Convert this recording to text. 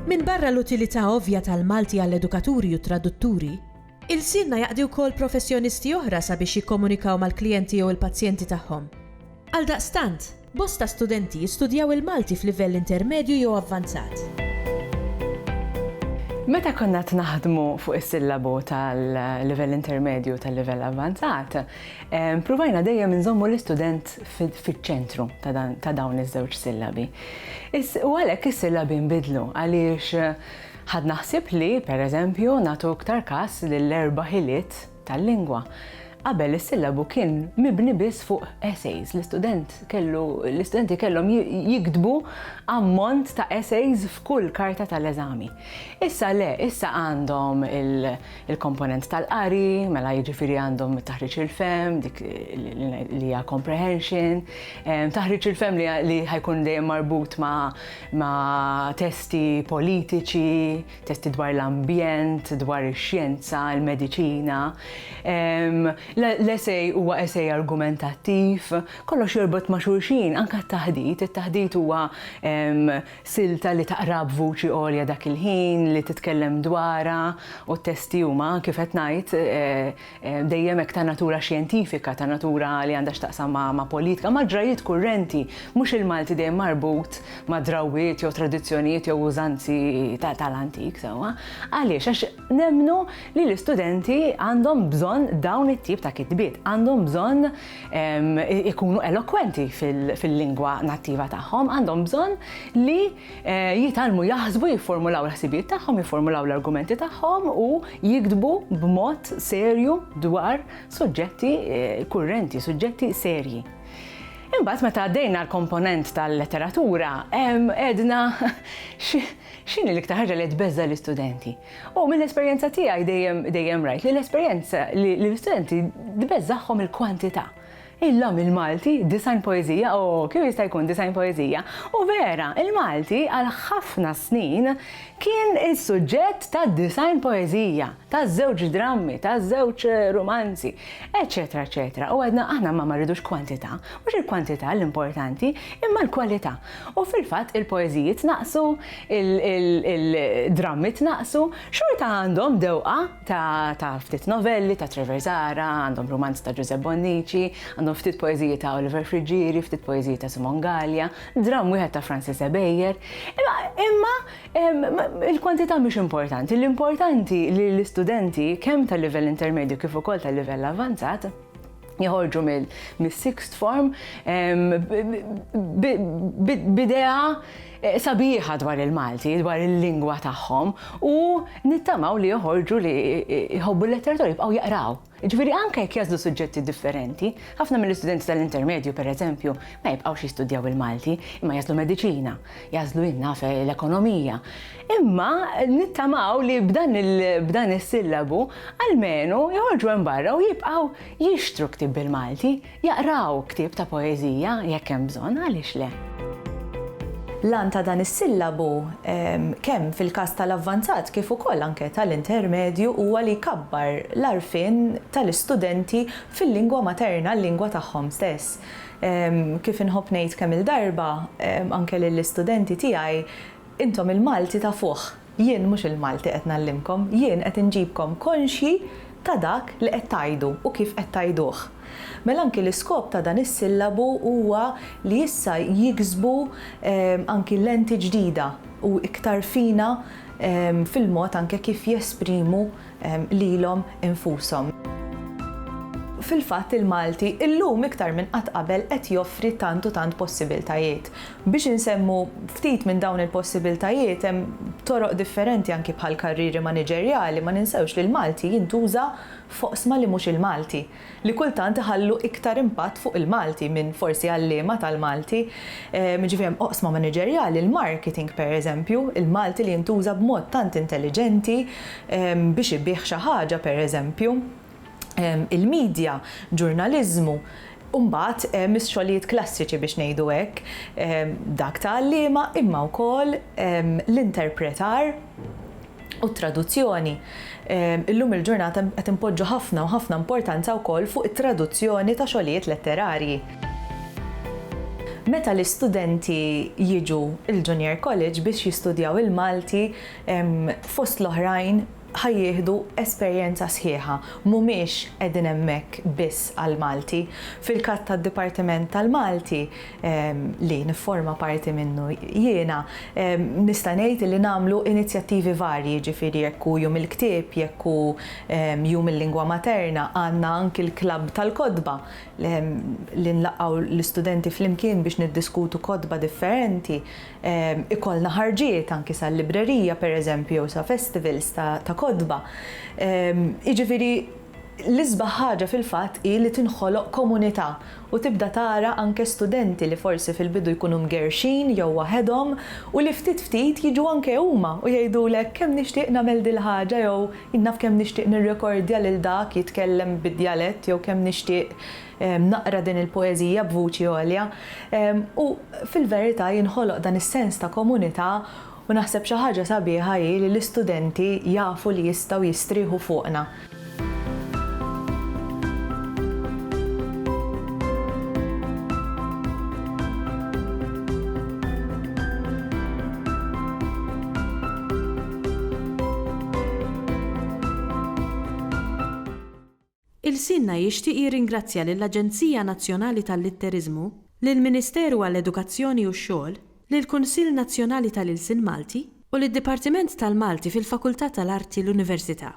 Min barra l-utilità ovvja tal-Malti għall-edukaturi u tradutturi, il-sirna jaqdi wkoll professjonisti oħra sabiex jikkomunikaw mal-klijenti jew il-pazjenti tagħhom. Għaldaqstant, bosta studenti jistudjaw il-Malti f'livell intermedju jew avvanzat. Meta konna naħdmu fuq is-sillabu tal-livell intermedju tal-livell avvanzat, provajna dejjem inżommu l-istudent fiċ-ċentru ta' dawn iż-żewġ sillabi. U għalhekk is-sillabi nbidlu għaliex ħadna ħsieb li, pereżempju, nagħtu iktar każ lill-erba' ħiliet tal-lingwa. Qabel is-sillabu kien mibni biss fuq essays. L-istudenti kellhom jiktbu ammont ta' essays f'kull karta tal-eżami. Issa issa għandhom il-komponent tal-qari, mela jiġifieri għandhom taħriġ il-fem, dik li hija comprehension, taħriġ il-fem li ħajkun dejjem marbut ma' testi politiċi, testi dwar l-ambjent, dwar ix-xjenza, il-mediċina. L-essej huwa essej argumentattiv, kollox jorbot ma' xulxin, anke t-taħdit. Il-taħdit huwa silta li taqra b'vuċi għolja dak il-ħin, li titkellem dwarha, u t-testi huma kif qed ngħid dejjem hekk ta' natura xjentifika, ta' natura li għandha x'taqsam ma' politika, ma' ġrajiet kurrenti, mhux il-Malti dejjem marbut ma' drawwiet jew tradizzjonijiet jew użanzi tal-antik sewwa. Għaliex għax nemmnu li l-istudenti għandhom bżonn dawn it-tip ta' kitbiet, għandhom bżonn ikunu elokwenti fil-lingwa nattiva tagħhom, għandhom bżonn li jitalmu jaħsbu, jifformulaw l-ħsibiet tagħhom, jifformulaw l-argumenti tagħhom u jiktbu b'mod serju dwar suġġetti kurrenti, suġġetti serji. Imbagħad meta għaddejna l-komponent tal-letteratura, għedna x'inhi l-iktar ħaġa li tbeżza l-istudenti. U mill-esperjenza tiegħi dejjem rajt li l-esperjenza li l-istudenti tbeżżahom il-kwantità. Il-lom il-Malti, design poezija, kif jista' jkun design poezija? U vera, il-Malti għal ħafna snin kien is-suġġett ta' design poezija, ta' żewġ drammi, ta' żewġ romanzi, eċetera, eċetera. U għedna aħna ma rridux kwantità, mhux il-kwantità l-importanti, imma l-kwalità. U fil-fatt il-poeżiji tnaqsu, il-drammi tnaqsu, xorta għandhom dewqa ta' ftit novelli, ta' Treversara, għandhom romanzi ta' Giuseppe Bonnici, għandhom ftit poeżiji ta' Oliver Frigieri, ftit poeżiji ta' Simon Gallia, dram wieħed ta' Francis Ebeyer. Imma il-kwantità mhux importanti. L-importanti li l-istudenti kemm tal-livell intermedju kif ukoll tal-livell avvanzat jħorġu mill-sixth form b'idea sabiħa dwar il-Malti, dwar il-lingwa tagħhom u nittamaw li joħorġu li jħobbu l-letteratura jibqgħu jaqraw. Ġifieri anke jekk jażlu suġġetti differenti, ħafna mill-istudenti tal-intermedju pereżempju ma jibqgħux jistudjaw il-Malti, imma jażlu mediċina, jażlu innaf l-ekonomija. Imma nittamaw li b'dan is-sillabu almenu joħorġu hemm barra u jibqgħu jixtru ktieb bil-Malti, jaqraw ktieb ta' poeżija jekk hemm bżonn għaliex le. Lan ta' dan is-sillabu kemm fil-każ tal-avvanzat kif ukoll anke tal-intermedju huwa li jkabbar l-arfien tal-istudenti fil-lingwa materna, l-lingwa tagħhom stess. Kif inħobb ngħid kemm il-darba anke lill-istudenti tiegħi intom il-Malti ta' fuq. Jien mhux il-Malti qed nallimkom, jien qed inġibkom konxji ta' dak li qed tgħidu u kif qed tgħiduh. Mela anki l-iskop ta' dan is-sillabu huwa li issa jiksbu anki lenti ġdida u iktar fina fil-mod anke kif jesprimu lilhom infushom. Fil-fatt il-Malti illum iktar minn qatt qabel qed joffri tant u tant possibiltajiet. Biex insemmu ftit minn dawn il-possibiltajiet hemm toroq differenti anki bħal karriri maniġerjali, ma ninsewx li l-Malti jintuża foqsma li mhux il-Malti, li kultant iħallu iktar impatt fuq il-Malti minn forsi għalliema tal-Malti. Ġifieri hemm oqsma maniġerjali, il-marketing pereżempju, il-Malti li jintuża b'mod tant intelligenti biex ibih xi ħaġa pereżempju. Il-medja, ġurnaliżmu Umbat, mis-xogħlijiet klassiċi biex ngħidu hekk, dak tal-liema imma wkoll l-interpretar u traduzzjoni. Illum il-ġurnata qed impoġġu ħafna importanza wkoll fuq it-traduzzjoni ta' xogħlijiet letterarji. Meta l-istudenti jiġu il-Junior College biex jistudjaw il-Malti, fost l-oħrajn ħajjieħdu esperjenza sħiħa, mhumiex qegħdin hemmhekk biss għall-Malti. Fil-katt tad-Dipartiment tal-Malti li nifforma parti minnu jiena, nista' ngħid li nagħmlu inizjattivi varji, ġifieri jekk hu jum il-ktieb, jekk hu jum il-lingwa materna, għandna anki l-klabb tal-kodba li nlaqgħu l-istudenti flimkien biex niddiskutu kodba differenti. Ikollna ħarġiet anki sal-librerija pereżempju sa festivals ta' kodba. Jiġifieri l-isbaħ ħaġa fil-fatt hi li tinħoloq komunità u tibda tara anke studenti li forsi fil-bidu jkunu mgerxin jew waħedhom u li ftit jiġu anke huma u jgħidulek kemm nixtieq nagħmel dil ħaġa jew innaf kemm nixtieq nirrekordja lil dak jitkellem bid-djalett jew kemm nixtieq naqra din il-poeżija b'vuċi għolja. U fil-verità jinħoloq dan is-sens ta' komunità u naħseb xi ħaġa sabiħa hi li l-istudenti jafu li jistgħu jistrieħu fuqna. Il-Sinna jixtieq jirringrazzja lill-Aġenzija Nazzjonali tal-Litteriżmu, lill-Ministeru għall-Edukazzjoni u x-Xogħol, lill-Kunsill Nazzjonali tal-Ilsien Malti u lid-Dipartiment tal-Malti fil-Fakultà tal-Arti l-Università.